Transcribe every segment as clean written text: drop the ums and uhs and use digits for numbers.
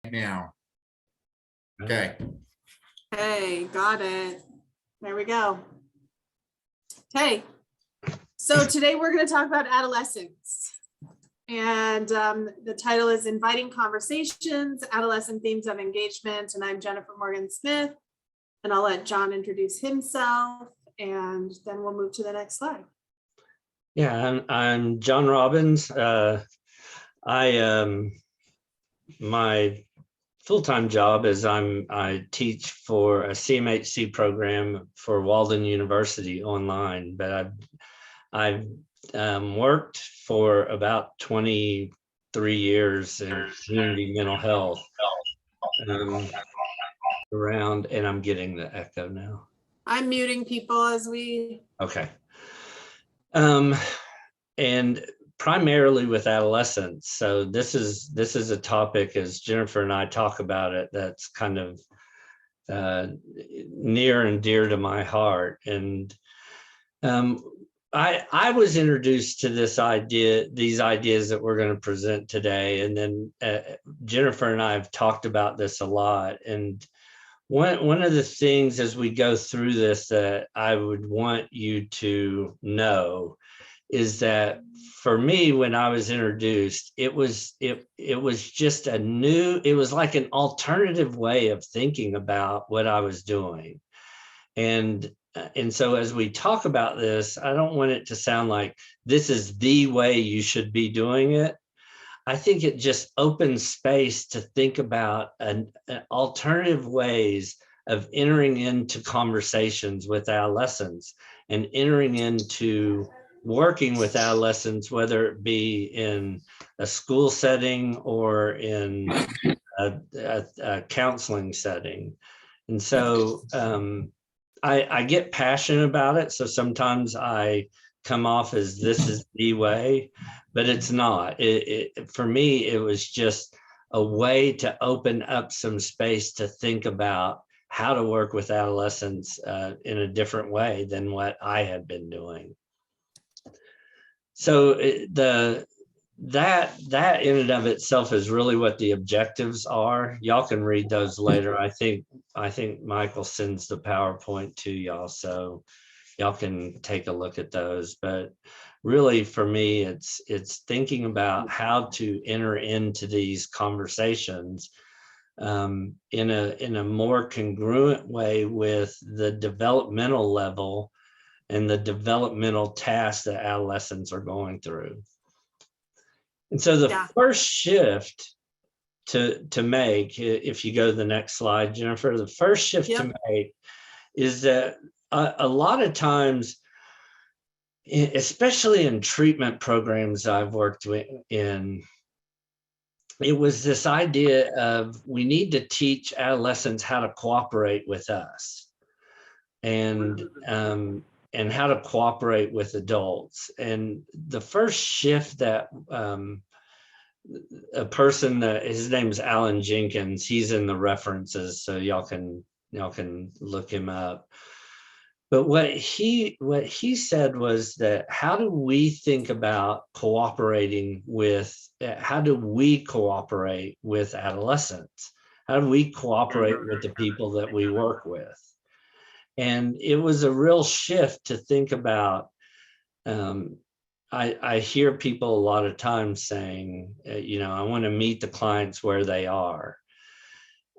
now. Okay. Hey, got it. There we go. Okay, so today we're going to talk about adolescence. And the title is Inviting Conversations, Adolescent Themes of Engagement. And I'm Jennifer Morgan Smith. And I'll let John introduce himself, and then we'll move to the next slide. Yeah, I'm John Robbins. My full-time job is I teach for a CMHC program for Walden University online, but I've worked for about 23 years in community mental health around, and I'm getting the echo now. I'm muting people as we. Okay. And primarily with adolescents. So this is a topic, as Jennifer and I talk about it, that's kind of near and dear to my heart. And I was introduced to these ideas that we're going to present today. And then Jennifer and I have talked about this a lot. And one of the things as we go through this that I would want you to know is that for me, when I was introduced, it was just it was like an alternative way of thinking about what I was doing. And so as we talk about this, I don't want it to sound like this is the way you should be doing it. I think it just opens space to think about an alternative ways of entering into conversations with adolescents and entering into working with adolescents, whether it be in a school setting or in a counseling setting. And so I get passionate about it. So sometimes I come off as this is the way, but it's not. For me, it was just a way to open up some space to think about how to work with adolescents in a different way than what I had been doing. So that in and of itself is really what the objectives are. Y'all can read those later. I think Michael sends the PowerPoint to y'all, so y'all can take a look at those. But really, for me, it's thinking about how to enter into these conversations in a more congruent way with the developmental level and the developmental tasks that adolescents are going through. And so the first shift to make, if you go to the next slide, Jennifer, the first shift to make is that a lot of times, especially in treatment programs I've worked in, it was this idea of we need to teach adolescents how to cooperate with us and how to cooperate with adults. And the first shift that a person, his name is Alan Jenkins, he's in the references, so y'all can look him up. But what he said was that how do we think about cooperating with, how do we cooperate with adolescents? How do we cooperate with the people that we work with? And it was a real shift to think about. I hear people a lot of times saying, I want to meet the clients where they are.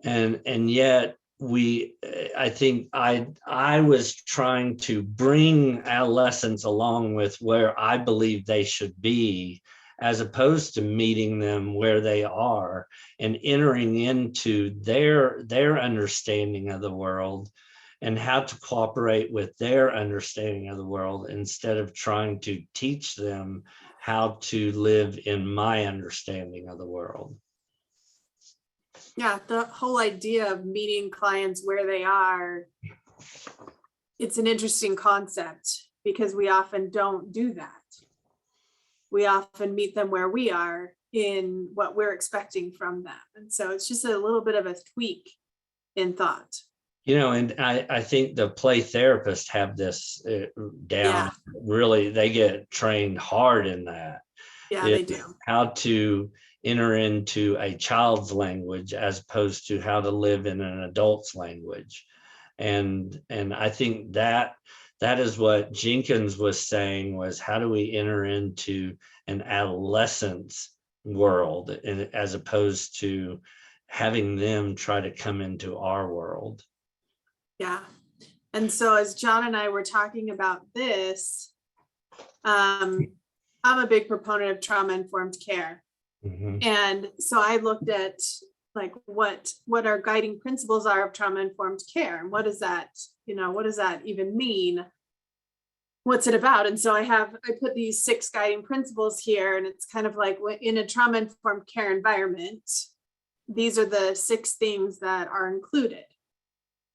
And yet I think I was trying to bring adolescents along with where I believe they should be, as opposed to meeting them where they are and entering into their understanding of the world and how to cooperate with their understanding of the world instead of trying to teach them how to live in my understanding of the world. Yeah, the whole idea of meeting clients where they are, it's an interesting concept because we often don't do that. We often meet them where we are in what we're expecting from them. And so it's just a little bit of a tweak in thought. And I think the play therapists have this down. Really, they get trained hard in that. Yeah, they do. How to enter into a child's language as opposed to how to live in an adult's language. And I think that is what Jenkins was saying, was how do we enter into an adolescent's world, and as opposed to having them try to come into our world. Yeah. And so as John and I were talking about this, I'm a big proponent of trauma-informed care. Mhm. And so I looked at like what our guiding principles are of trauma-informed care. And what does that, what does that even mean? What's it about? And so I put these 6 guiding principles here, and it's kind of like in a trauma-informed care environment, these are the 6 things that are included.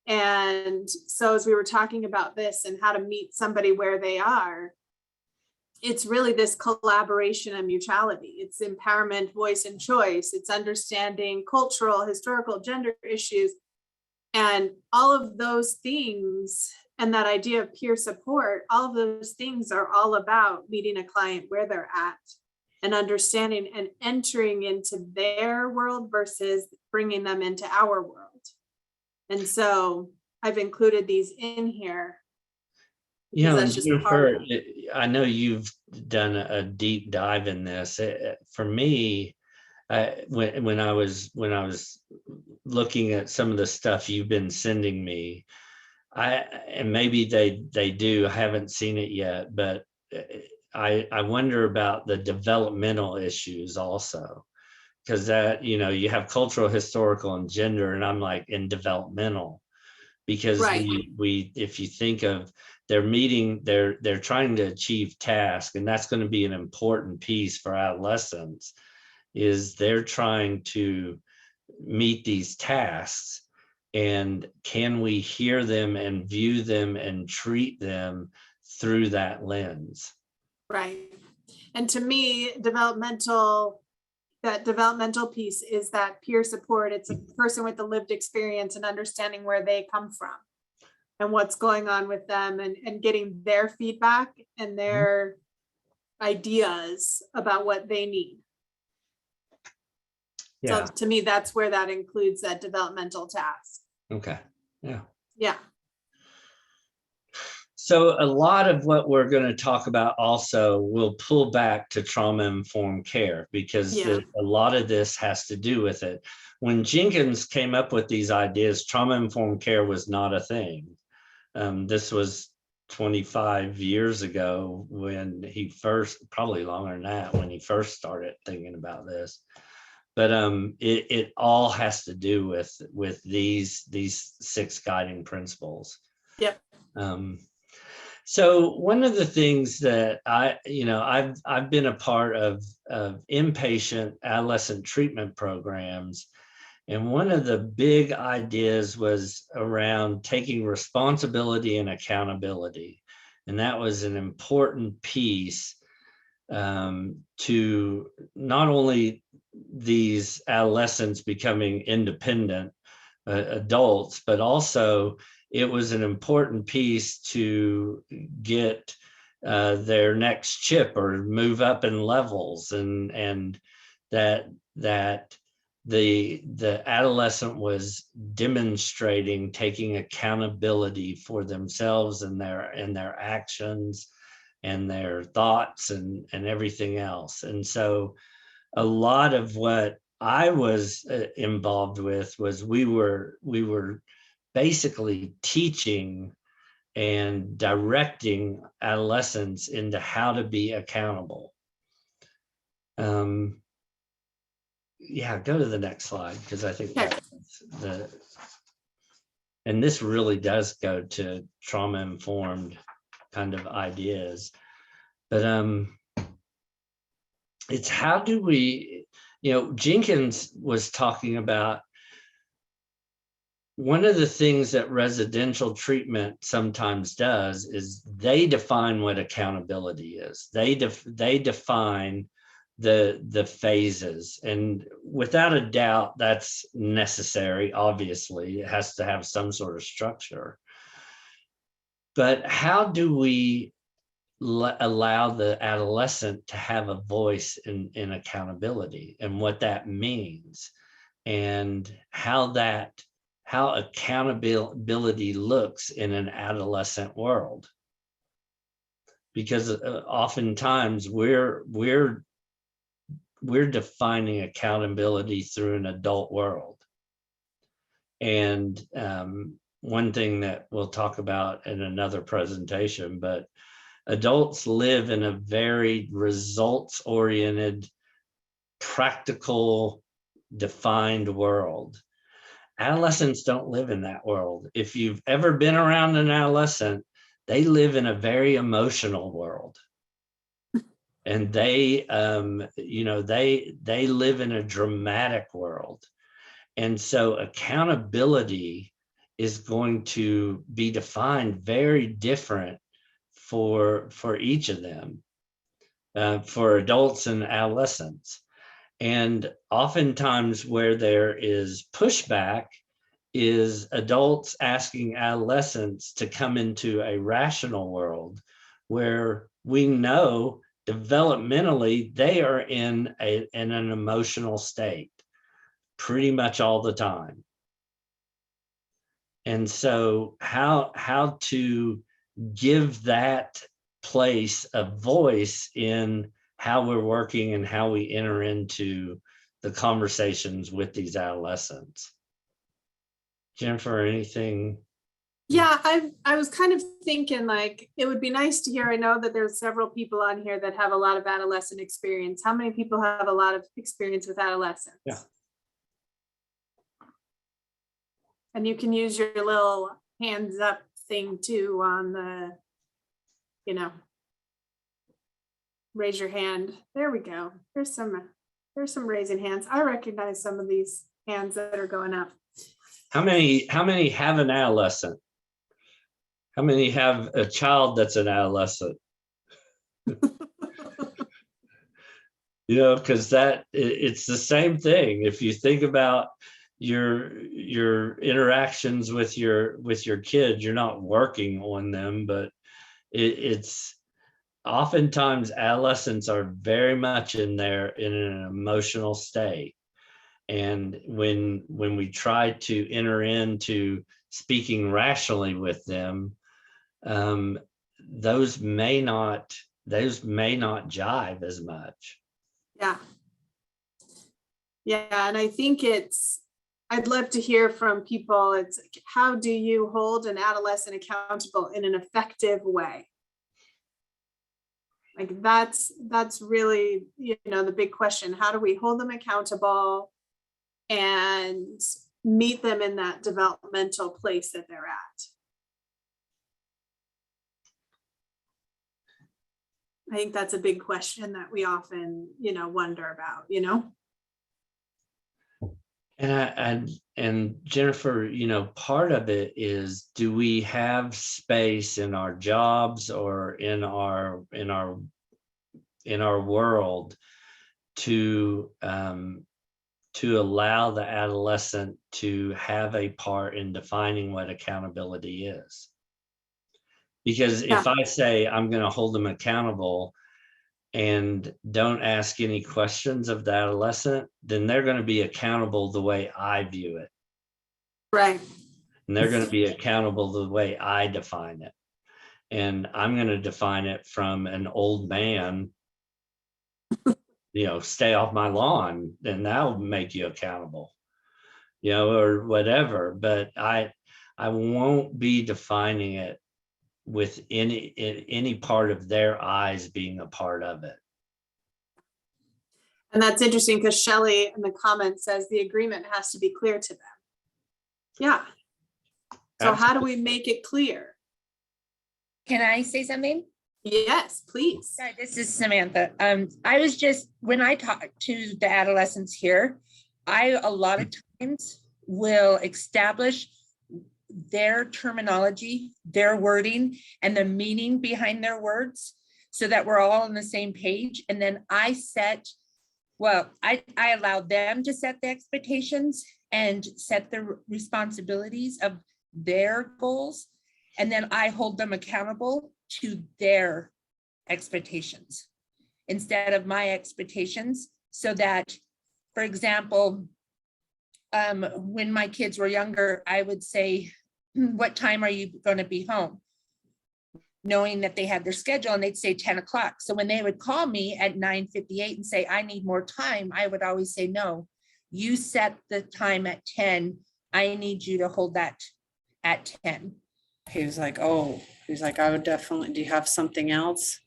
And so as we were talking about this and how to meet somebody where they are, it's really this collaboration and mutuality. It's empowerment, voice, and choice. It's understanding cultural, historical, gender issues, and all of those things. And that idea of peer support, all of those things are all about meeting a client where they're at and understanding and entering into their world versus bringing them into our world. And so I've included these in here. Yeah, That's just part of I know you've done a deep dive in this. For me, when I was looking at some of the stuff you've been sending me, and maybe they do, I haven't seen it yet, but I wonder about the developmental issues also, because that, you have cultural, historical, and gender, and I'm like in developmental, because Right. we if you think of, they're trying to achieve tasks, and that's going to be an important piece for adolescents, is they're trying to meet these tasks, and can we hear them and view them and treat them through that lens? Right. And to me, developmental piece is that peer support. It's a person with a lived experience and understanding where they come from and what's going on with them, and getting their feedback and their ideas about what they need. Yeah. So to me, that's where that includes that developmental task. Okay. Yeah. Yeah. So a lot of what we're going to talk about also will pull back to trauma-informed care, because Yeah. a lot of this has to do with it. When Jenkins came up with these ideas, trauma-informed care was not a thing. This was 25 years ago when he first, probably longer than that, when he first started thinking about this. But it all has to do with these 6 guiding principles. Yep. So one of the things that I've been a part of inpatient adolescent treatment programs, and one of the big ideas was around taking responsibility and accountability, and that was an important piece to not only these adolescents becoming independent adults, but also it was an important piece to get their next chip or move up in levels, and that the adolescent was demonstrating taking accountability for themselves and their actions and their thoughts and everything else. And so a lot of what I was involved with was we were basically teaching and directing adolescents into how to be accountable. Yeah, go to the next slide, because I think and this really does go to trauma-informed kind of ideas. But it's how do we, Jenkins was talking about one of the things that residential treatment sometimes does is they define what accountability is. They define the phases, and without a doubt, that's necessary. Obviously, it has to have some sort of structure. But how do we allow the adolescent to have a voice in accountability and what that means, and how accountability looks in an adolescent world. Because oftentimes we're defining accountability through an adult world. And one thing that we'll talk about in another presentation, but adults live in a very results-oriented, practical, defined world. Adolescents don't live in that world. If you've ever been around an adolescent, they live in a very emotional world. And they live in a dramatic world. And so accountability is going to be defined very different for each of them, for adults and adolescents. And oftentimes where there is pushback is adults asking adolescents to come into a rational world where we know developmentally they are in an emotional state pretty much all the time. And so how to give that place a voice in how we're working and how we enter into the conversations with these adolescents. Jennifer, anything? Yeah, I was kind of thinking like it would be nice to hear. I know that there's several people on here that have a lot of adolescent experience. How many people have a lot of experience with adolescents? Yeah. And you can use your little hands up thing too on the, raise your hand. There we go. There's some raising hands. I recognize some of these hands that are going up. How many have an adolescent? How many have a child that's an adolescent? Because it's the same thing. If you think about your interactions with your kids, you're not working on them, but it's oftentimes adolescents are very much in an emotional state. And when we try to enter into speaking rationally with them, those may not jive as much. Yeah, and I think I'd love to hear from people. It's like, how do you hold an adolescent accountable in an effective way? Like that's really, the big question. How do we hold them accountable and meet them in that developmental place that they're at? I think that's a big question that we often, wonder about, And Jennifer, part of it is, do we have space in our jobs or in our world to allow the adolescent to have a part in defining what accountability is? Because if I say I'm going to hold them accountable and don't ask any questions of the adolescent, then they're going to be accountable the way I view it. Right. And they're going to be accountable the way I define it. And I'm going to define it from an old man, stay off my lawn, and that'll make you accountable, or whatever. But I won't be defining it with any part of their eyes being a part of it. And that's interesting because Shelley in the comments says the agreement has to be clear to them. Yeah. So Absolutely. how do we make it clear? Can I say something? Yes, please. Hi, this is Samantha. When I talk to the adolescents here, I a lot of times will establish their terminology, their wording, and the meaning behind their words so that we're all on the same page. And then I allow them to set the expectations and set the responsibilities of their goals. And then I hold them accountable to their expectations instead of my expectations, so that, for example, when my kids were younger, I would say, what time are you going to be home? Knowing that they had their schedule, and they'd say 10 o'clock. So when they would call me at 9:58 and say, I need more time, I would always say, no, you set the time at 10. I need you to hold that at 10. He was like, oh, he's like, I would definitely, do you have something else?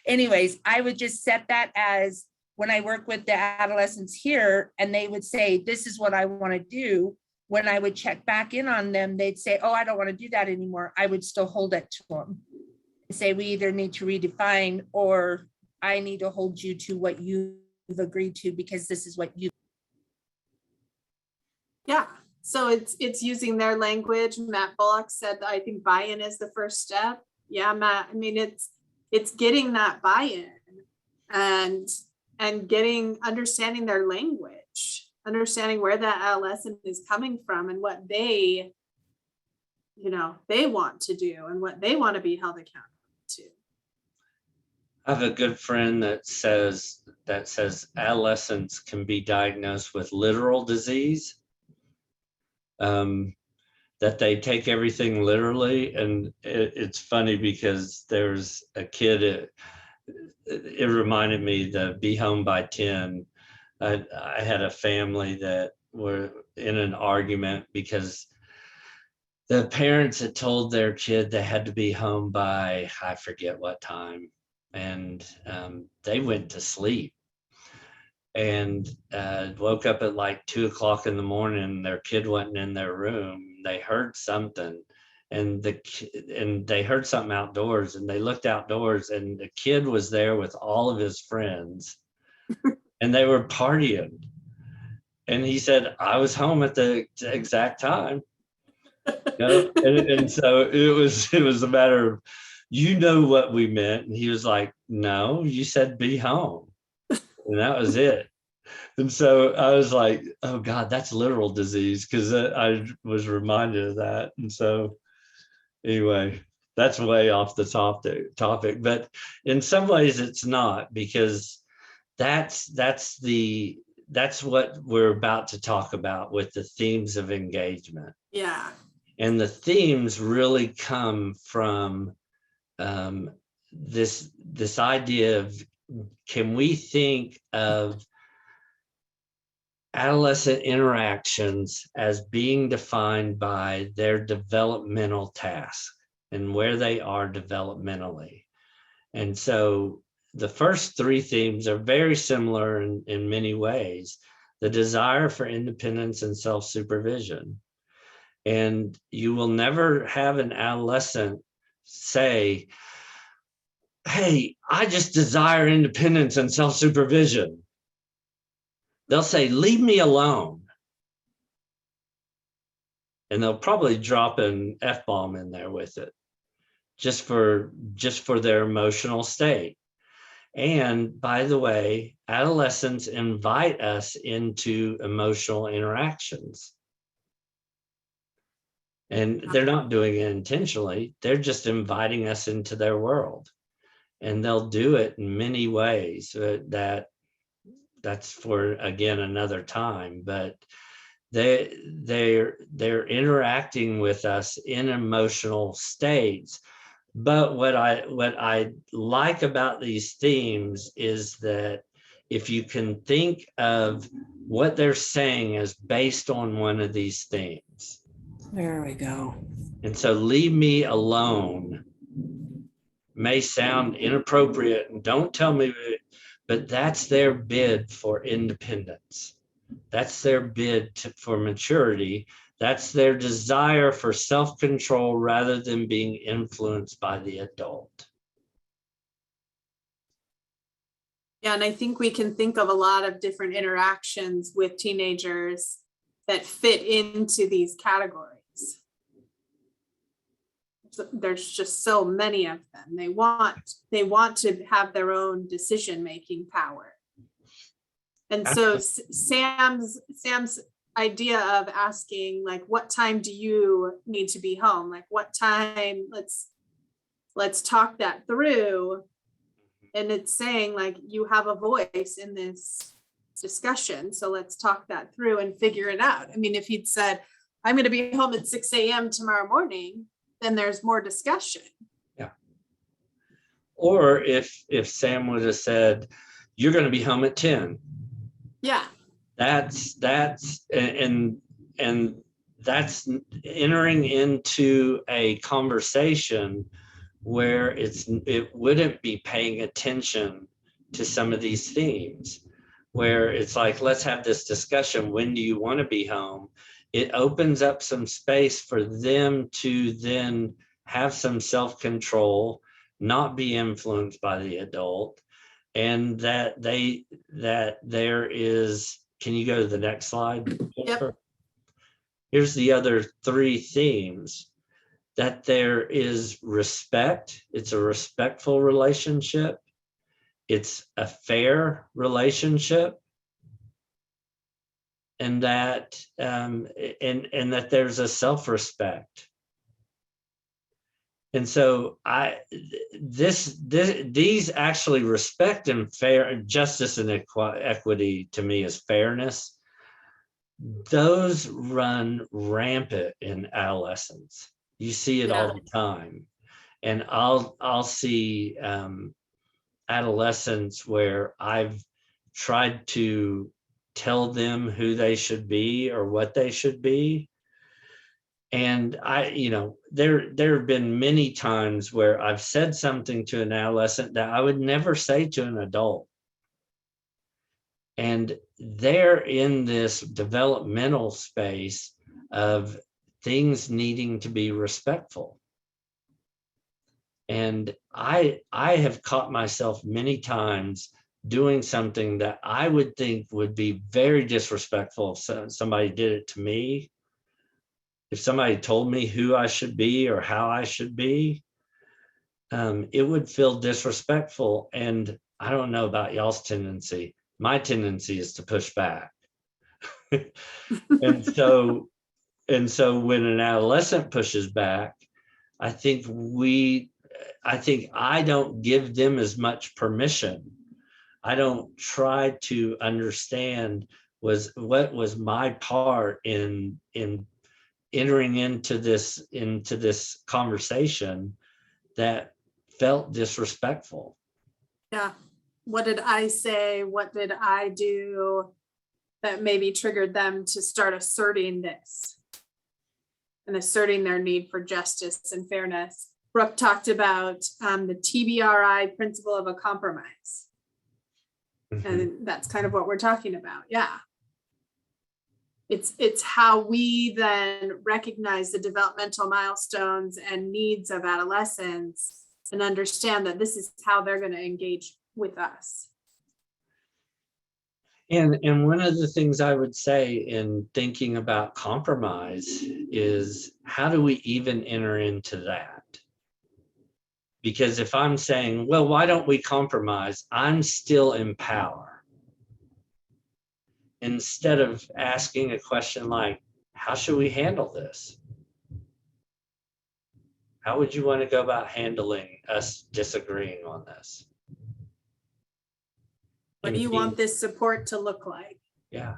Anyways, I would just set that as, when I work with the adolescents here and they would say, this is what I want to do. When I would check back in on them, they'd say, oh, I don't want to do that anymore. I would still hold it to them. Say, we either need to redefine, or I need to hold you to what you've agreed to, because this is what you. Yeah, so it's using their language. Matt Bullock said that I think buy-in is the first step. Yeah, Matt, I mean, it's getting that buy-in and understanding their language, understanding where that adolescent is coming from and what they want to do and what they want to be held accountable to. I have a good friend that says adolescents can be diagnosed with literal disease, that they take everything literally. And it's funny because there's a kid, it reminded me the Be Home by 10. I had a family that were in an argument because the parents had told their kid they had to be home by, I forget what time. And they went to sleep and woke up at like 2 o'clock in the morning. Their kid wasn't in their room. They heard something, and they heard something outdoors, and they looked outdoors, and the kid was there with all of his friends and they were partying. And he said, I was home at the exact time. And so it was a matter of, what we meant. And he was like, no, you said be home. And that was it. And so I was like, oh God, that's literal disease, because I was reminded of that. And so anyway, that's way off the topic, but in some ways it's not, because that's what we're about to talk about with the themes of engagement. Yeah. And the themes really come from this idea of, can we think of adolescent interactions as being defined by their developmental tasks and where they are developmentally? And so the first three themes are very similar in many ways. The desire for independence and self-supervision. And you will never have an adolescent say, hey, I just desire independence and self-supervision. They'll say, leave me alone. And they'll probably drop an F-bomb in there with it, just for their emotional state. And by the way, adolescents invite us into emotional interactions. And they're not doing it intentionally. They're just inviting us into their world. And they'll do it in many ways that's for, again, another time. But they're interacting with us in emotional states. But what I like about these themes is that if you can think of what they're saying as based on one of these themes. There we go. And so leave me alone may sound inappropriate, and don't tell me, but that's their bid for independence. That's their bid for maturity. That's their desire for self-control rather than being influenced by the adult. Yeah, and I think we can think of a lot of different interactions with teenagers that fit into these categories. There's just so many of them. They want to have their own decision-making power. And so Sam's idea of asking, like, what time do you need to be home? Like, what time, let's let's talk that through. And it's saying like, you have a voice in this discussion. So let's talk that through and figure it out. I mean, if he'd said, I'm going to be home at 6 a.m. tomorrow morning, then there's more discussion. Yeah. Or if Sam would have said, you're going to be home at 10. Yeah. That's and that's entering into a conversation where it wouldn't be paying attention to some of these themes, where it's like, let's have this discussion. When do you want to be home? It opens up some space for them to then have some self-control, not be influenced by the adult, and that there is, can you go to the next slide, Jennifer? Here's the other three themes: that there is respect, it's a respectful relationship, it's a fair relationship, and that and that there's a self-respect. And so these actually, respect and fair, justice and equity to me is fairness. Those run rampant in adolescence. You see it all the time. And I'll see adolescents where I've tried to tell them who they should be or what they should be. And there have been many times where I've said something to an adolescent that I would never say to an adult. And they're in this developmental space of things needing to be respectful. And I have caught myself many times doing something that I would think would be very disrespectful if somebody did it to me. If somebody told me who I should be or how I should be, it would feel disrespectful. And I don't know about y'all's tendency. My tendency is to push back. And so when an adolescent pushes back, I think I don't give them as much permission. I don't try to understand what was my part in entering into this conversation that felt disrespectful. Yeah. What did I say? What did I do that maybe triggered them to start asserting this and asserting their need for justice and fairness? Brooke talked about the TBRI, principle of a compromise. Mhm. And that's kind of what we're talking about. Yeah. It's how we then recognize the developmental milestones and needs of adolescents and understand that this is how they're going to engage with us. And one of the things I would say in thinking about compromise is, how do we even enter into that? Because if I'm saying, well, why don't we compromise? I'm still in power. Instead of asking a question like, how should we handle this? How would you want to go about handling us disagreeing on this? What do you want this support to look like? Yeah.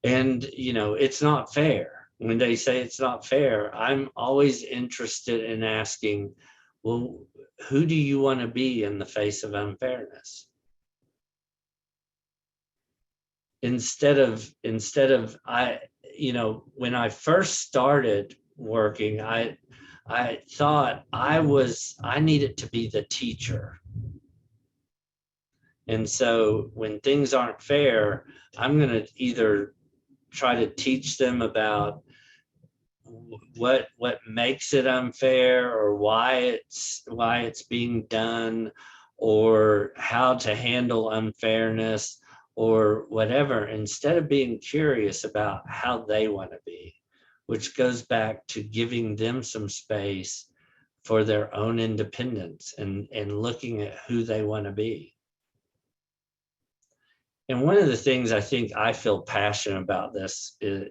And, it's not fair. When they say it's not fair, I'm always interested in asking, well, who do you want to be in the face of unfairness? Instead of when I first started working, I thought I needed to be the teacher. And so when things aren't fair, I'm going to either try to teach them about what makes it unfair, or why it's being done, or how to handle unfairness, or whatever, instead of being curious about how they want to be, which goes back to giving them some space for their own independence and looking at who they want to be. And one of the things I think I feel passionate about this is,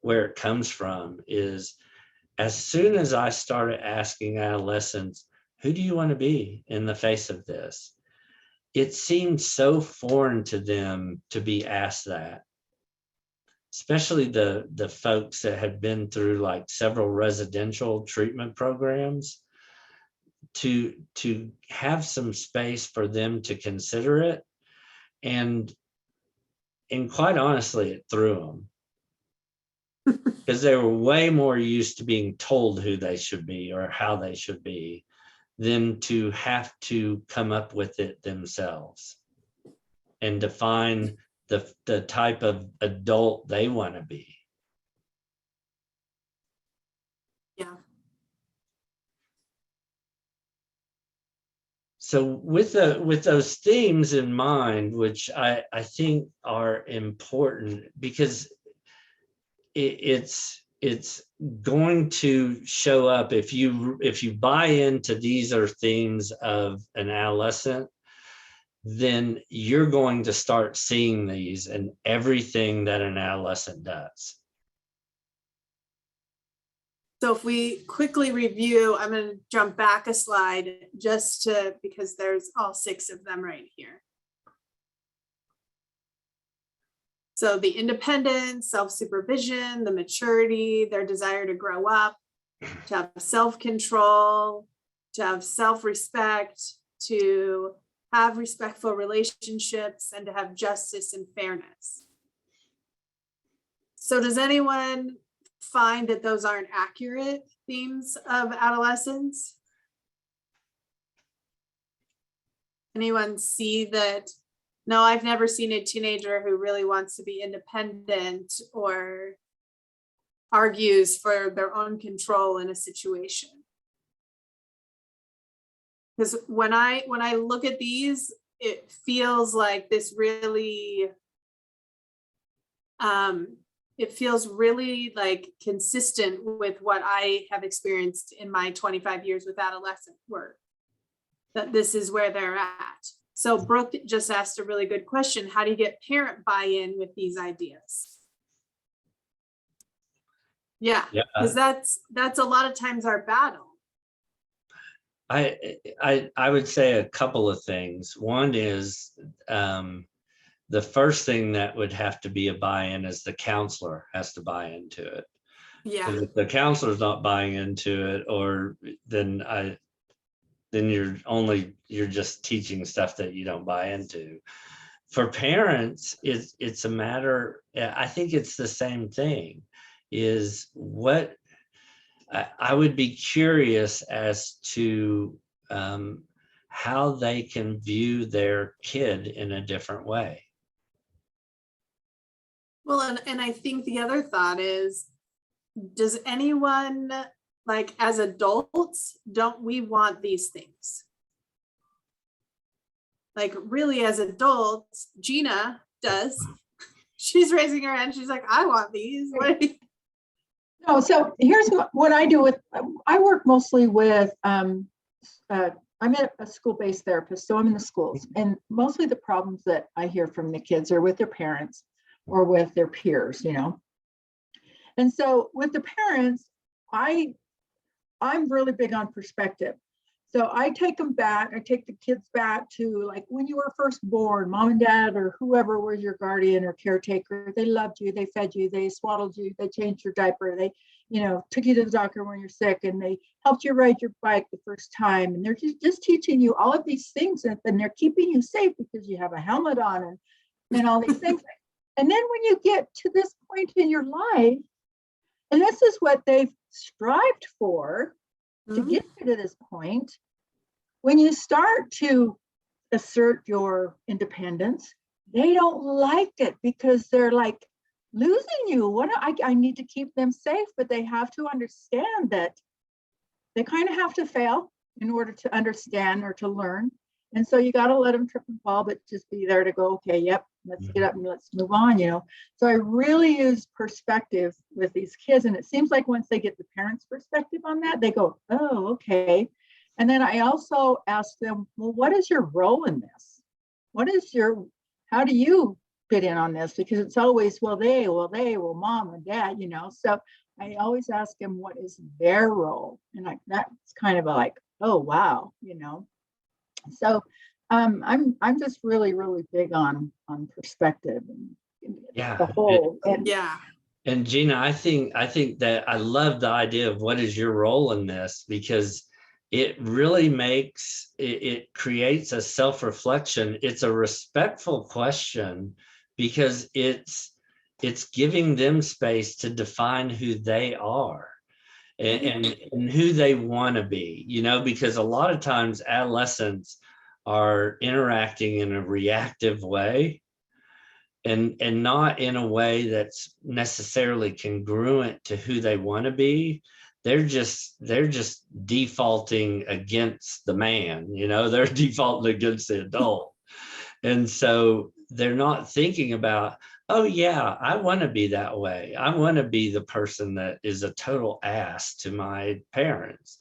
where it comes from, is as soon as I started asking adolescents, who do you want to be in the face of this? It seemed so foreign to them to be asked that, especially the folks that had been through like several residential treatment programs, to have some space for them to consider it. And quite honestly, it threw them. Because they were way more used to being told who they should be or how they should be than to have to come up with it themselves and define the type of adult they want to be. Yeah. So with those themes in mind, which I think are important, because it's going to show up if you buy into these are themes of an adolescent, then you're going to start seeing these in everything that an adolescent does. So if we quickly review, I'm going to jump back a slide because there's all 6 of them right here. So the independence, self-supervision, the maturity, their desire to grow up, to have self-control, to have self-respect, to have respectful relationships, and to have justice and fairness. So does anyone find that those aren't accurate themes of adolescence? Anyone see that? No, I've never seen a teenager who really wants to be independent or argues for their own control in a situation. Because when I look at these, it feels like this really, it feels really like consistent with what I have experienced in my 25 years with adolescent work, that this is where they're at. So Brooke just asked a really good question. How do you get parent buy-in with these ideas? Yeah, because that's a lot of times our battle. I would say a couple of things. One is the first thing that would have to be a buy-in is the counselor has to buy into it. Yeah. If the counselor's not buying into it, or then you're just teaching stuff that you don't buy into. For parents, it's a matter, I think it's the same thing, is what I would be curious as to how they can view their kid in a different way. Well, and I think the other thought is, does anyone, like as adults, don't we want these things? Like really as adults, Gina does. She's raising her hand. She's like, I want these. No, so here's what I do with, I work mostly with, I'm a school-based therapist, so I'm in the schools, and mostly the problems that I hear from the kids are with their parents or with their peers, you know. And so with the parents, I'm really big on perspective. So I take them back, I take the kids back to like when you were first born, mom and dad or whoever was your guardian or caretaker, they loved you, they fed you, they swaddled you, they changed your diaper, they, you know, took you to the doctor when you're sick, and they helped you ride your bike the first time. And they're just teaching you all of these things, and they're keeping you safe because you have a helmet on and all these things. And then when you get to this point in your life, and this is what they've strived for, to get you to this point, when you start to assert your independence, they don't like it because they're like losing you. I need to keep them safe, but they have to understand that they kind of have to fail in order to understand or to learn. And so you got to let them trip and fall, but just be there to go, okay, yep, let's get up and let's move on, you know. So I really use perspective with these kids. And it seems like once they get the parents' perspective on that, they go, oh, okay. And then I also ask them, well, what is your role in this? How do you fit in on this? Because it's always, well, mom and dad, you know. So I always ask them, what is their role? And that's kind of like, oh, wow, So I'm just really, really big on perspective and Yeah. the whole. And Yeah. And Gina, I think that I love the idea of what is your role in this, because it really makes it creates a self-reflection. It's a respectful question because it's giving them space to define who they are and who they want to be, because a lot of times adolescents are interacting in a reactive way and not in a way that's necessarily congruent to who they want to be. They're just defaulting against the man, they're defaulting against the adult. And so they're not thinking about, oh yeah, I want to be that way. I want to be the person that is a total ass to my parents.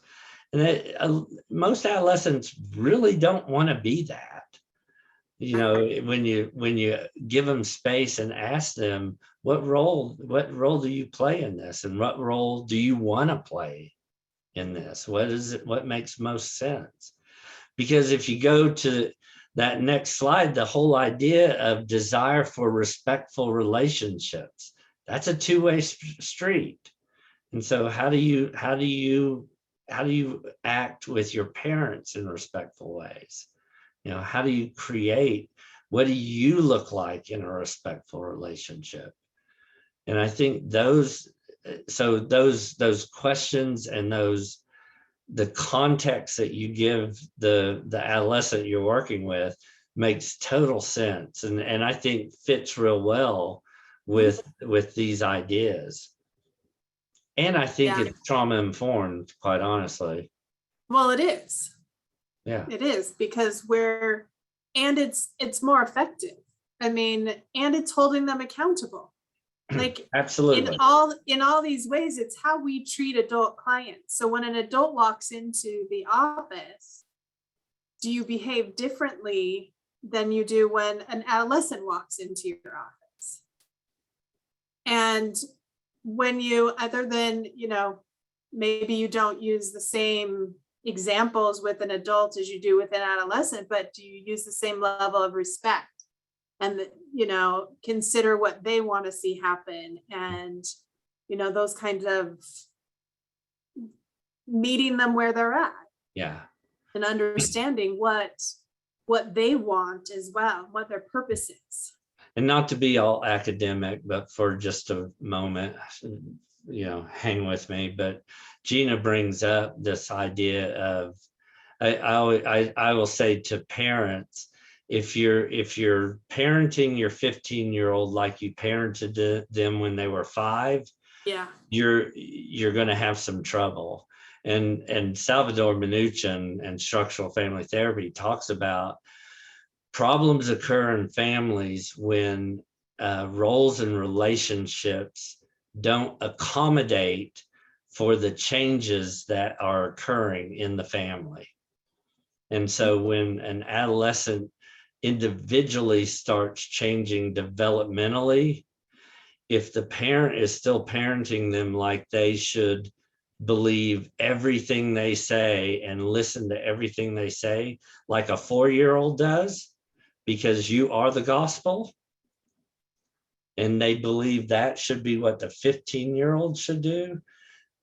And most adolescents really don't want to be that. When you give them space and ask them, what role do you play in this, and what role do you want to play in this? What makes most sense? Because if you go to that next slide, the whole idea of desire for respectful relationships, that's a two-way street. And so how do you act with your parents in respectful ways? How do you create, what do you look like in a respectful relationship? And I think those questions and the context that you give the adolescent you're working with makes total sense. And I think fits real well with these ideas. And I think it's trauma informed, quite honestly. Well, it is. Yeah. It is, because it's more effective. I mean, and it's holding them accountable. Like Absolutely. in all these ways, it's how we treat adult clients. So when an adult walks into the office, do you behave differently than you do when an adolescent walks into your office? And when you, other than, maybe you don't use the same examples with an adult as you do with an adolescent, but do you use the same level of respect and consider what they want to see happen, and those kinds of meeting them where they're at, and understanding what they want as well, what their purpose is. And not to be all academic, but for just a moment, hang with me. But Gina brings up this idea of, I will say to parents, if you're parenting your 15-year-old like you parented them when they were 5, you're going to have some trouble. And Salvador Minuchin and structural family therapy talks about problems occur in families when roles and relationships don't accommodate for the changes that are occurring in the family. And so when an adolescent individually starts changing developmentally, if the parent is still parenting them like they should believe everything they say and listen to everything they say, like a 4-year-old does, because you are the gospel, and they believe that should be what the 15-year-old should do,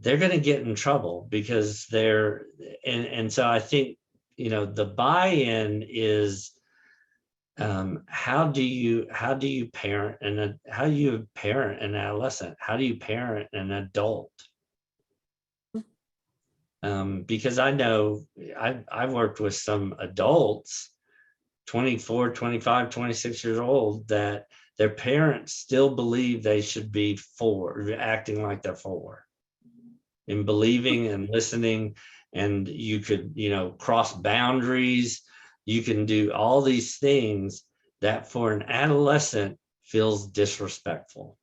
they're going to get in trouble, because and so I think, the buy-in is, how do you parent how do you parent an adolescent? How do you parent an adult? Because I know I've worked with some adults, 24, 25, 26 years old, that their parents still believe they should be 4, acting like they're 4, and believing and listening. And you could, cross boundaries. You can do all these things that for an adolescent feels disrespectful.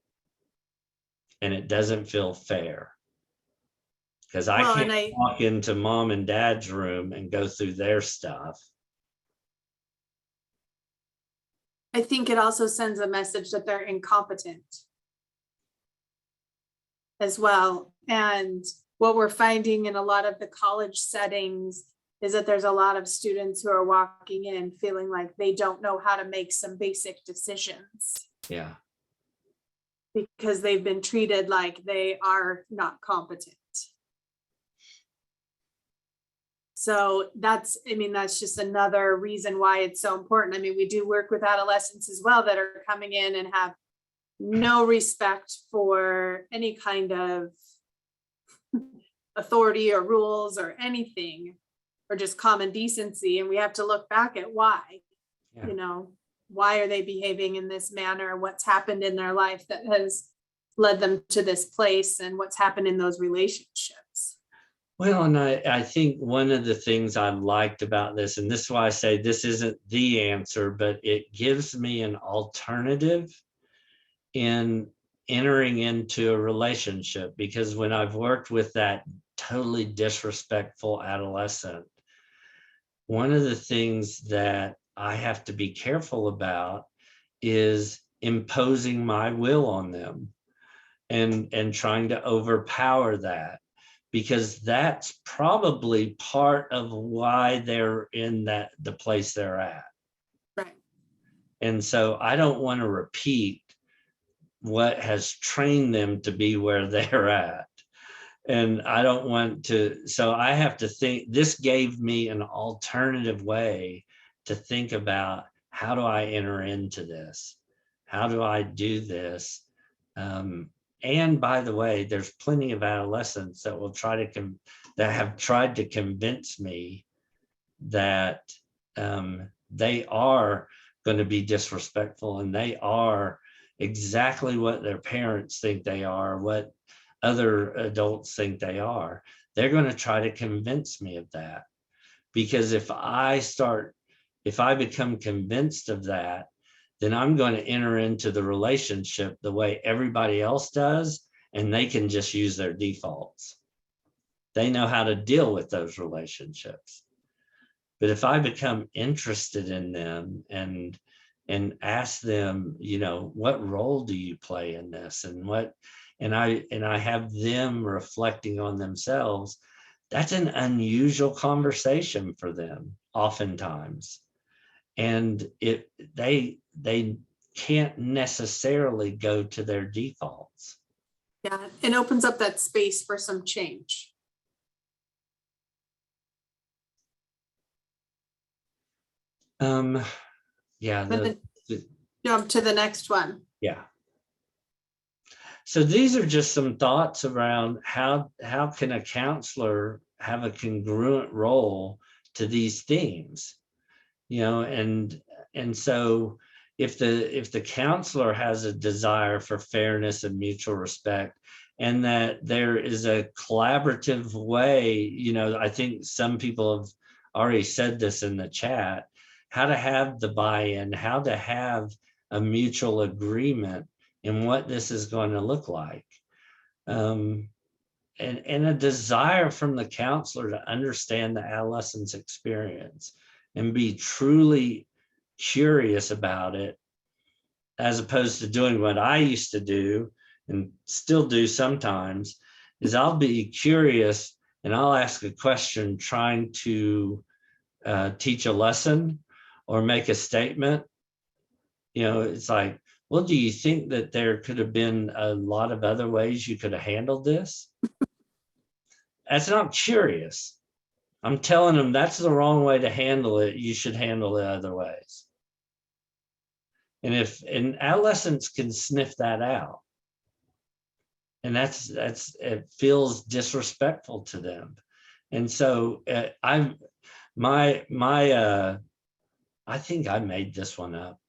And it doesn't feel fair. Because I can't walk into mom and dad's room and go through their stuff. I think it also sends a message that they're incompetent. as well. And what we're finding in a lot of the college settings is that there's a lot of students who are walking in feeling like they don't know how to make some basic decisions Yeah. because they've been treated like they are not competent. So that's, I mean, that's just another reason why it's so important. I mean, we do work with adolescents as well that are coming in and have no respect for any kind of authority or rules or anything, or just common decency. And we have to look back at why, Yeah. you know, why are they behaving in this manner? What's happened in their life that has led them to this place, and what's happened in those relationships? Well, and I think one of the things I liked about this, and this is why I say this isn't the answer, but it gives me an alternative in entering into a relationship. Because when I've worked with that totally disrespectful adolescent, one of the things that I have to be careful about is imposing my will on them and trying to overpower that, because that's probably part of why they're in the place they're at. Right. And so I don't want to repeat what has trained them to be where they're at. And I don't want to, so I have to think, this gave me an alternative way to think about, how do I enter into this? How do I do this? And by the way, there's plenty of adolescents that will try to that have tried to convince me that they are going to be disrespectful, and they are exactly what their parents think they are, what other adults think they are. They're going to try to convince me of that, because if I become convinced of that, then I'm going to enter into the relationship the way everybody else does, and they can just use their defaults. They know how to deal with those relationships. But if I become interested in them and ask them, you know, what role do you play in this, and I have them reflecting on themselves, that's an unusual conversation for them oftentimes. And they can't necessarily go to their defaults. Yeah, it opens up that space for some change. Yeah. But then jump to the next one. Yeah. So these are just some thoughts around how can a counselor have a congruent role to these themes, you know, and so if the counselor has a desire for fairness and mutual respect, and that there is a collaborative way, you know, I think some people have already said this in the chat, how to have the buy-in, how to have a mutual agreement in what this is going to look like. And a desire from the counselor to understand the adolescent's experience and be truly curious about it, as opposed to doing what I used to do and still do sometimes, is I'll be curious and I'll ask a question trying to teach a lesson or make a statement. You know, it's like, well, do you think that there could have been a lot of other ways you could have handled this? That's not curious. I'm telling them that's the wrong way to handle it. You should handle it other ways. And adolescents can sniff that out. And that's it feels disrespectful to them. And so I think I made this one up.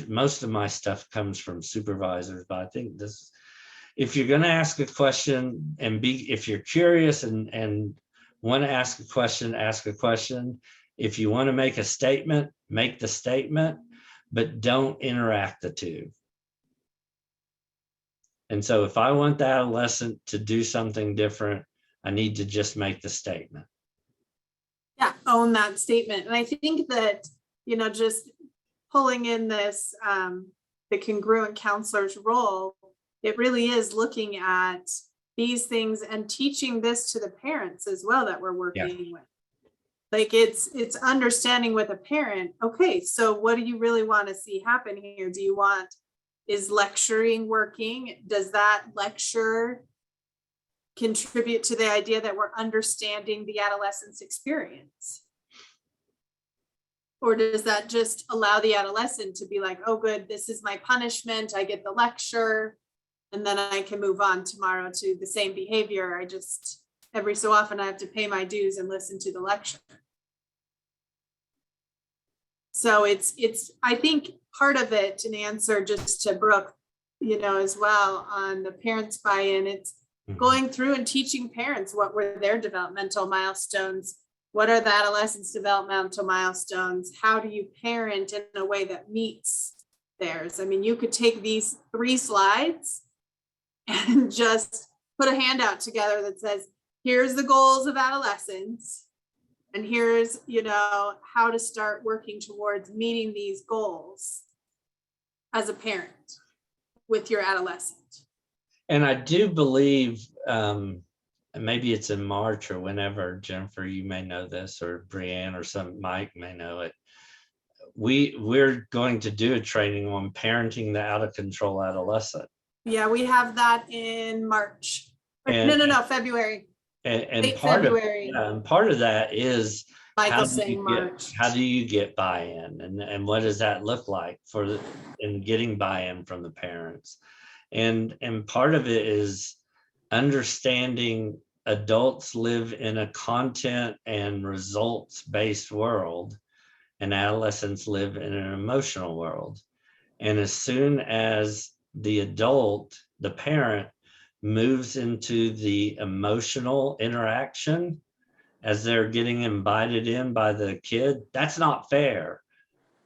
Most of my stuff comes from supervisors, but I think this, if you're going to ask a question and if you're curious and want to ask a question, ask a question. If you want to make a statement, make the statement, but don't interact the two. And so if I want the adolescent to do something different, I need to just make the statement. Yeah, own that statement. And I think that, you know, just pulling in this, the congruent counselor's role, it really is looking at these things and teaching this to the parents as well that we're working with. Like it's understanding with a parent, okay, so what do you really want to see happen here? Do you want, is lecturing working? Does that lecture contribute to the idea that we're understanding the adolescent's experience? Or does that just allow the adolescent to be like, oh, good, this is my punishment, I get the lecture, and then I can move on tomorrow to the same behavior. I just, every so often I have to pay my dues and listen to the lecture. So it's, I think part of it, an answer just to Brooke, as well on the parents buy-in, it's going through and teaching parents what were their developmental milestones. What are the adolescents' developmental milestones? How do you parent in a way that meets theirs? I mean, you could take these 3 slides and just put a handout together that says, here's the goals of adolescence. And here's, how to start working towards meeting these goals as a parent with your adolescent. And I do believe, maybe it's in March or whenever, Jennifer, you may know this, or Brianne or Mike may know it. We're going to do a training on parenting the out of control adolescent. Yeah, we have that in March. No, February. And Late part February. of part of that is Michael saying March. how do you get buy-in, and what does that look like in getting buy-in from the parents? And part of it is understanding adults live in a content and results-based world, and adolescents live in an emotional world. And as soon as the adult, the parent, moves into the emotional interaction as they're getting invited in by the kid, that's not fair.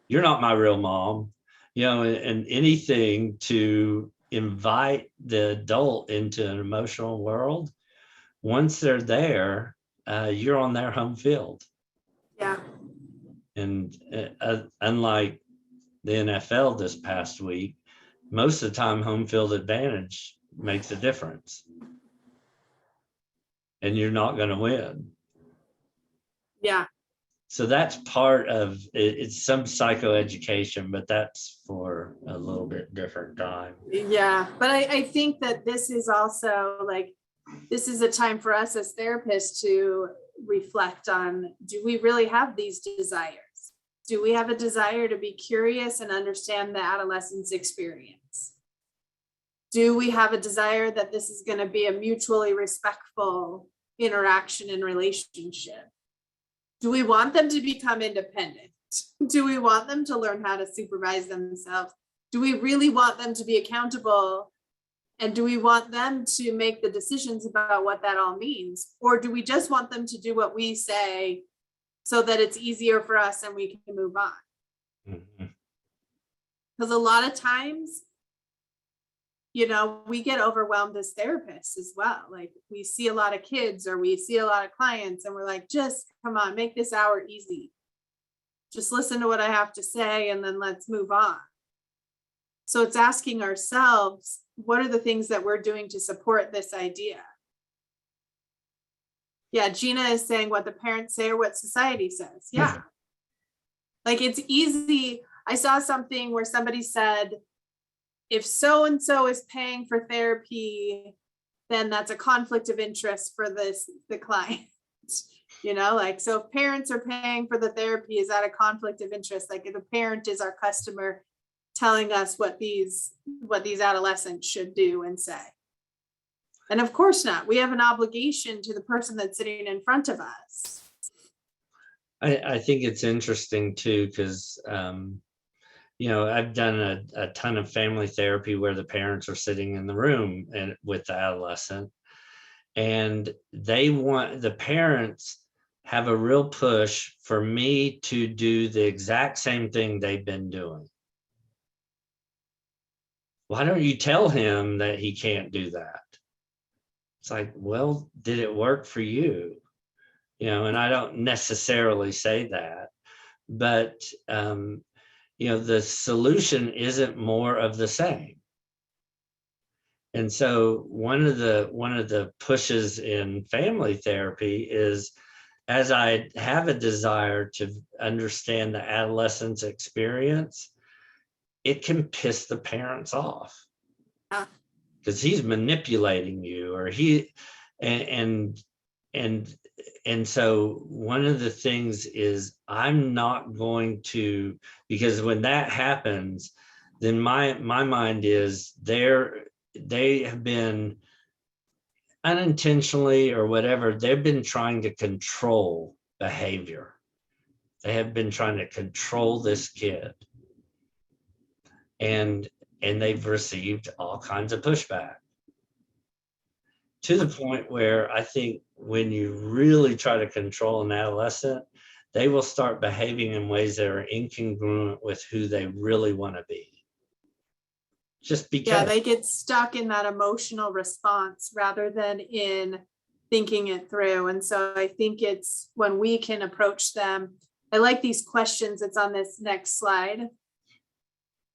You're not my real mom, and anything to invite the adult into an emotional world. Once they're there, you're on their home field. Yeah. And unlike the NFL this past week, most of the time home field advantage makes a difference. And you're not going to win. Yeah. So that's part of it. It's some psychoeducation, but that's for a little bit different time. Yeah. But I think that this is also this is a time for us as therapists to reflect on, do we really have these desires? Do we have a desire to be curious and understand the adolescent's experience? Do we have a desire that this is going to be a mutually respectful interaction and relationship? Do we want them to become independent? Do we want them to learn how to supervise themselves? Do we really want them to be accountable? And do we want them to make the decisions about what that all means? Or do we just want them to do what we say so that it's easier for us and we can move on? Because a lot of times, we get overwhelmed as therapists as well. Like we see a lot of kids or we see a lot of clients and we're like, just come on, make this hour easy. Just listen to what I have to say and then let's move on. So it's asking ourselves, what are the things that we're doing to support this idea? Yeah, Gina is saying what the parents say or what society says. Yeah. Like it's easy. I saw something where somebody said, if so-and-so is paying for therapy, then that's a conflict of interest for the client. So if parents are paying for the therapy, is that a conflict of interest? Like if the parent is our customer telling us what these adolescents should do and say. And of course not. We have an obligation to the person that's sitting in front of us. I think it's interesting too, because I've done a ton of family therapy where the parents are sitting in the room and with the adolescent, and the parents have a real push for me to do the exact same thing they've been doing. Why don't you tell him that he can't do that? It's like, well, did it work for you? And I don't necessarily say that, but the solution isn't more of the same. And so one of the pushes in family therapy is, as I have a desire to understand the adolescent's experience, it can piss the parents off because he's manipulating you, or and so one of the things is, I'm not going to, because when that happens, then my mind is they have been unintentionally or whatever, they've been trying to control behavior. They have been trying to control this kid. And they've received all kinds of pushback, to the point where I think when you really try to control an adolescent, they will start behaving in ways that are incongruent with who they really want to be. Just because. Yeah, they get stuck in that emotional response rather than in thinking it through. And so I think it's when we can approach them. I like these questions. It's on this next slide.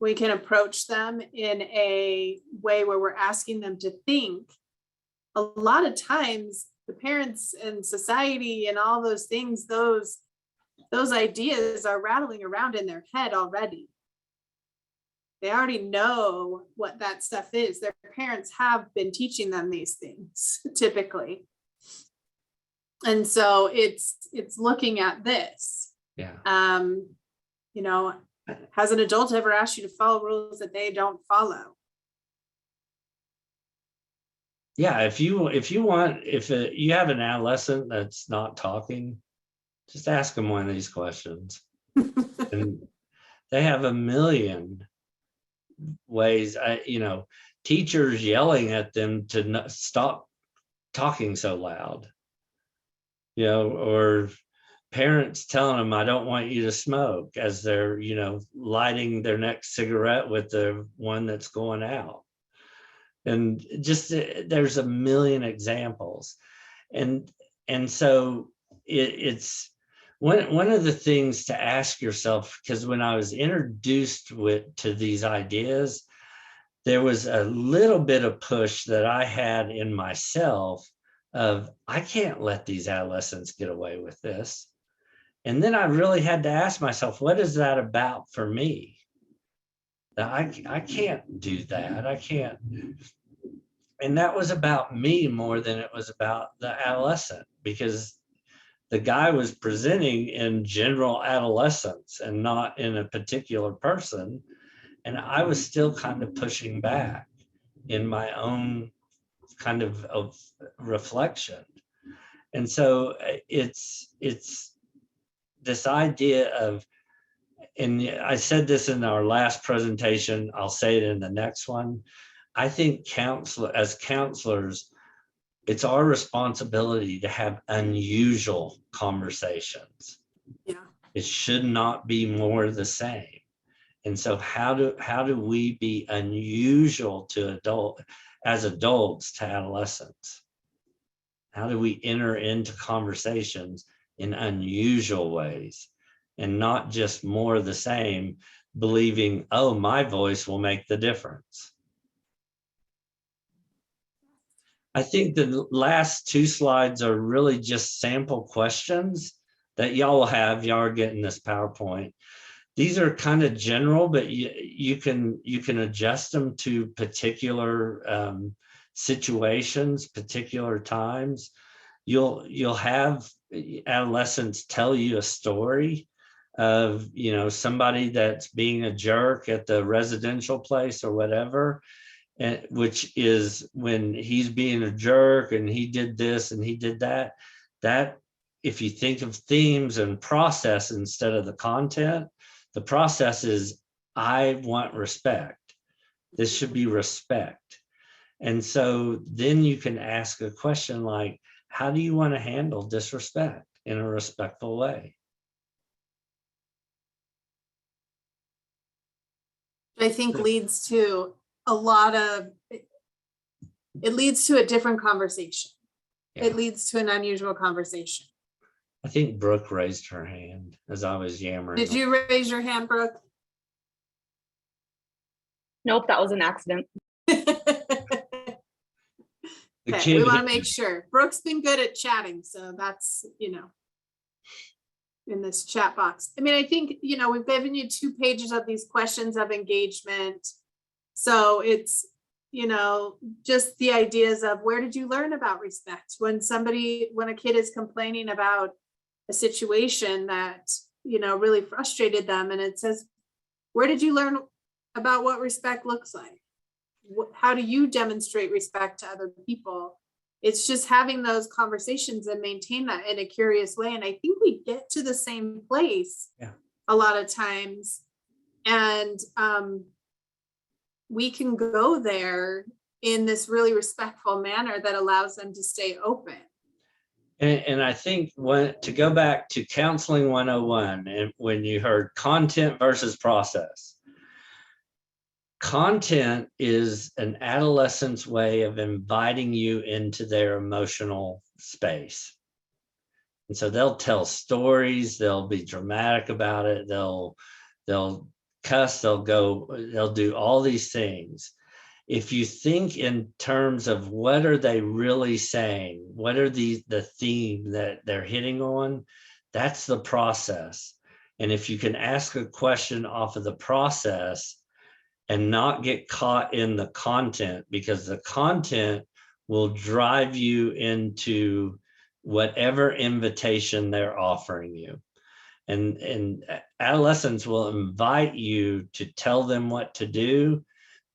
We can approach them in a way where we're asking them to think. A lot of times the parents and society and all those things, those ideas are rattling around in their head already. They already know what that stuff is. Their parents have been teaching them these things typically. And so it's looking at this. Yeah. You know, has an adult ever asked you to follow rules that they don't follow? Yeah, if you have an adolescent that's not talking, just ask them one of these questions. And they have a million ways. Teachers yelling at them to stop talking so loud, or parents telling them, I don't want you to smoke, as they're, lighting their next cigarette with the one that's going out. And just, there's a million examples. And so it's one of the things to ask yourself, because when I was introduced to these ideas, there was a little bit of push that I had in myself of, I can't let these adolescents get away with this. And then I really had to ask myself, what is that about for me? That I can't do that. I can't. And that was about me more than it was about the adolescent, because the guy was presenting in general adolescence and not in a particular person. And I was still kind of pushing back in my own kind of reflection. And so it's this idea of, and I said this in our last presentation, I'll say it in the next one. I think as counselors, it's our responsibility to have unusual conversations. Yeah. It should not be more the same. And so how do we be unusual as adults to adolescents? How do we enter into conversations in unusual ways and not just more of the same, believing, oh, my voice will make the difference? I think the last two slides are really just sample questions that y'all will have. Y'all are getting this PowerPoint. These are kind of general, but you can adjust them to particular situations, particular times. You'll have adolescents tell you a story of, somebody that's being a jerk at the residential place or whatever, and which is when he's being a jerk and he did this and he did that. That, if you think of themes and process instead of the content, the process is, I want respect. This should be respect. And so then you can ask a question like, how do you want to handle disrespect in a respectful way? I think leads to it leads to a different conversation. Yeah. It leads to an unusual conversation. I think Brooke raised her hand as I was yammering. Did you raise your hand, Brooke? Nope, that was an accident. The Okay, kid we want who- to make sure. Brooke's been good at chatting, so that's, in this chat box. I mean, I think, we've given you 2 pages of these questions of engagement. So it's, just the ideas of where did you learn about respect? When a kid is complaining about a situation that, really frustrated them, and it says, where did you learn about what respect looks like? How do you demonstrate respect to other people? It's just having those conversations and maintain that in a curious way. And I think we get to the same place a lot of times. And we can go there in this really respectful manner that allows them to stay open. And I think to go back to counseling 101, and when you heard content versus process, content is an adolescent's way of inviting you into their emotional space. And so they'll tell stories, they'll be dramatic about it, they'll cuss, they'll do all these things. If you think in terms of what are they really saying, what are the theme that they're hitting on, that's the process. And if you can ask a question off of the process and not get caught in the content, because the content will drive you into whatever invitation they're offering you. And adolescents will invite you to tell them what to do,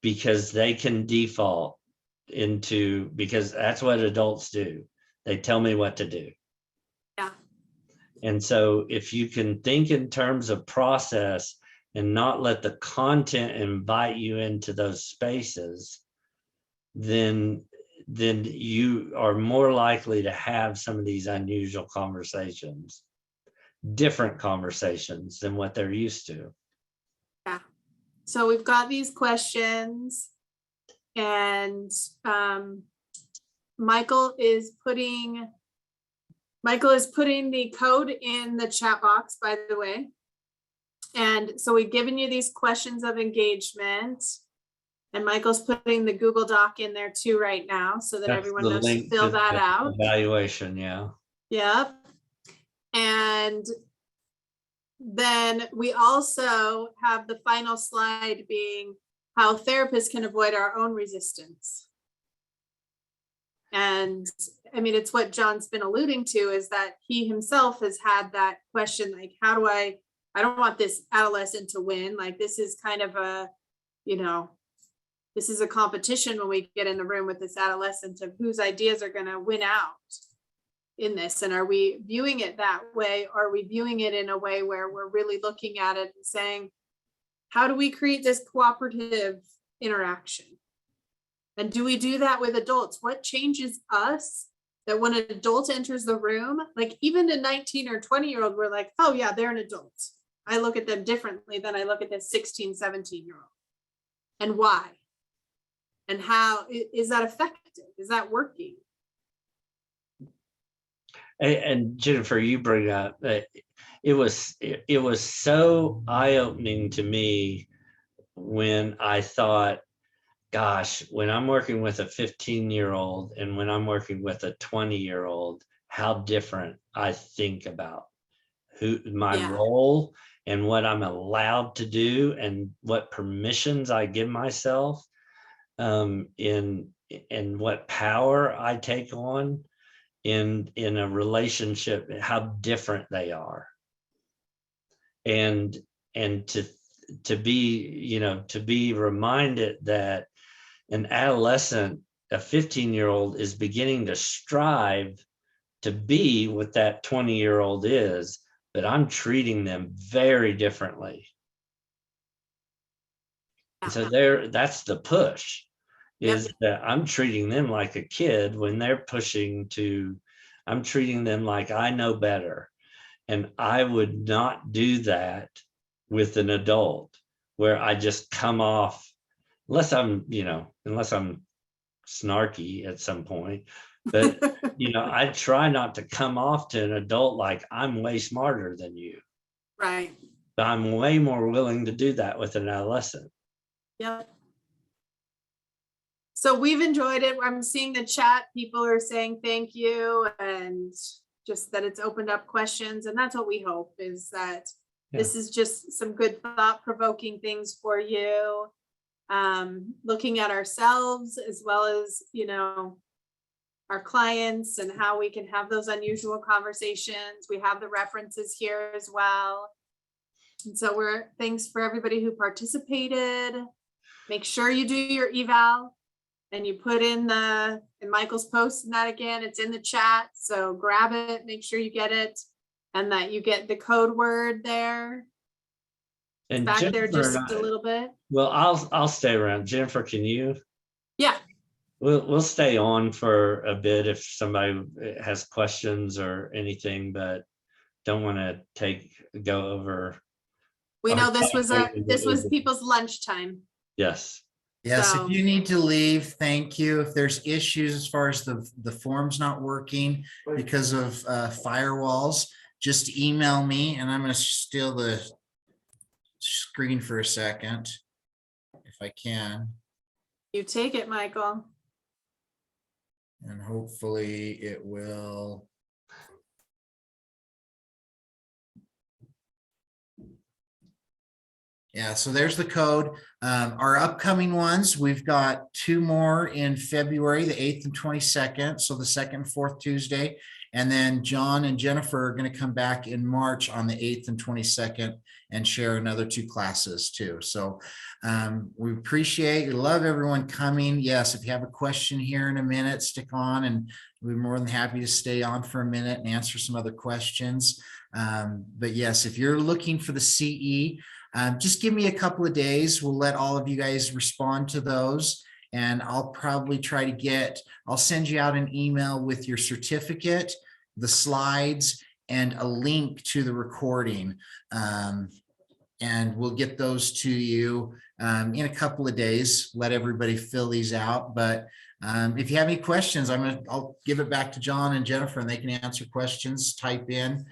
because they can default into, because that's what adults do. They tell me what to do. Yeah. And so if you can think in terms of process and not let the content invite you into those spaces, then you are more likely to have some of these unusual conversations, different conversations than what they're used to. Yeah. So we've got these questions, and Michael is putting the code in the chat box, by the way. And so we've given you these questions of engagement, and Michael's putting the Google Doc in there too right now, so that That's everyone the knows to link fill to that the out. Evaluation, yeah. Yep. And then we also have the final slide being how therapists can avoid our own resistance. And I mean, it's what John's been alluding to, is that he himself has had that question, like, how do I don't want this adolescent to win. Like, this is kind of a, this is a competition when we get in the room with this adolescent of whose ideas are going to win out in this. And are we viewing it that way? Or are we viewing it in a way where we're really looking at it and saying, how do we create this cooperative interaction? And do we do that with adults? What changes us that when an adult enters the room, like even a 19 or 20-year-old, we're like, oh yeah, they're an adult. I look at them differently than I look at this 16, 17-year-old. And why? And how is that effective? Is that working? And Jennifer, you bring up that it was so eye-opening to me when I thought, gosh, when I'm working with a 15-year-old and when I'm working with a 20-year-old, how different I think about my role and what I'm allowed to do and what permissions I give myself, in what power I take on in a relationship, how different they are. And to be reminded that an adolescent, a 15-year-old, is beginning to strive to be what that 20-year-old is, but I'm treating them very differently. And so that's the push, is that I'm treating them like a kid when they're pushing to, I'm treating them like I know better. And I would not do that with an adult, where I just come off, unless I'm snarky at some point, but I try not to come off to an adult like I'm way smarter than you. Right. But I'm way more willing to do that with an adolescent. Yep. So we've enjoyed it. I'm seeing the chat. People are saying thank you and just that it's opened up questions. And that's what we hope, is that this is just some good thought-provoking things for you. Looking at ourselves as well as, you know, our clients and how we can have those unusual conversations. We have the references here as well. And so thanks for everybody who participated. Make sure you do your eval and you put in and Michael's posting that again, it's in the chat. So grab it, make sure you get it, and that you get the code word there. And Back there Jennifer just and a I- little bit. Well, I'll stay around. Jennifer, can you? Yeah. We'll stay on for a bit if somebody has questions or anything, but don't want to go over. We know our this was time. people's lunchtime. Yes. Yes, So- if you need to leave, thank you. If there's issues as far as the form's not working because of firewalls, just email me and I'm gonna steal the screen for a second, if I can, You take it, Michael. and hopefully it will. Yeah, so there's the code. Our upcoming ones, we've got 2 more in February, the 8th and 22nd. So the 2nd and 4th Tuesday. And then John and Jennifer are going to come back in March on the 8th and 22nd and share another 2 classes too. So we appreciate, love everyone coming. Yes, if you have a question here in a minute, stick on and we're more than happy to stay on for a minute and answer some other questions. But yes, if you're looking for the CE, just give me a couple of days. We'll let all of you guys respond to those. And I'll probably try to I'll send you out an email with your certificate, the slides, and a link to the recording. And we'll get those to you in a couple of days. Let everybody fill these out. But if you have any questions, I'll give it back to John and Jennifer and they can answer questions, type in.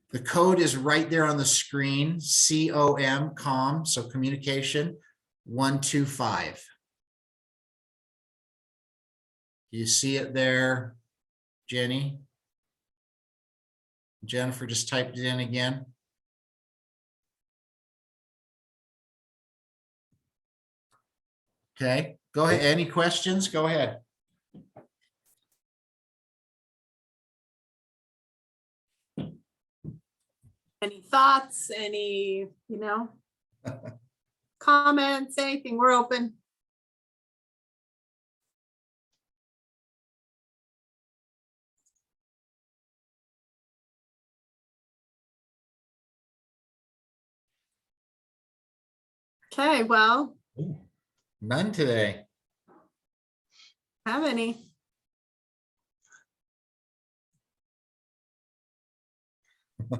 The code is right there on the screen, COM, so communication 125. You see it there, Jenny? Jennifer just typed it in again. Okay, go ahead. Any questions? Go ahead. Any thoughts, comments, anything, we're open. Okay, well, None today. have any?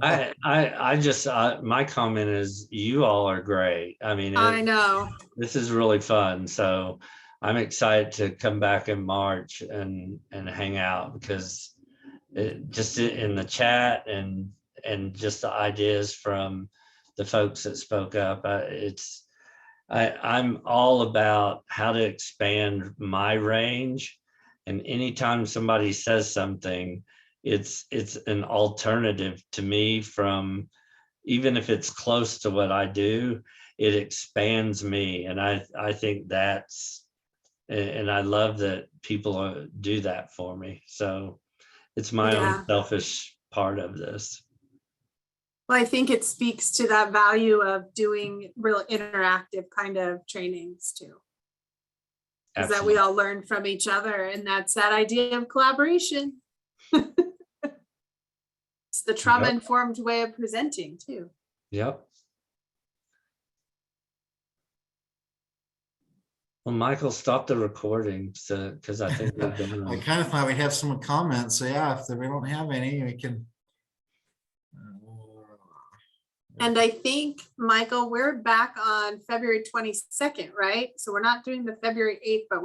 I just, my comment is you all are great. I mean, I know. this is really fun. So I'm excited to come back in March and hang out because just in the chat and just the ideas from the folks that spoke up, I'm all about how to expand my range. And anytime somebody says something, it's an alternative to me from, even if it's close to what I do, it expands me. And I think and I love that people do that for me. So it's my own selfish part of this. Well, I think it speaks to that value of doing real interactive kind of trainings too. Is that we all learn from each other, and that's that idea of collaboration. It's the trauma-informed way of presenting too. Yep. Well, Michael, stop the recording, so because I think we're done. I kind of thought we'd have someone comment. So yeah, if we don't have any, we can. And I think, Michael, we're back on February 22nd, right? So we're not doing the February 8th, but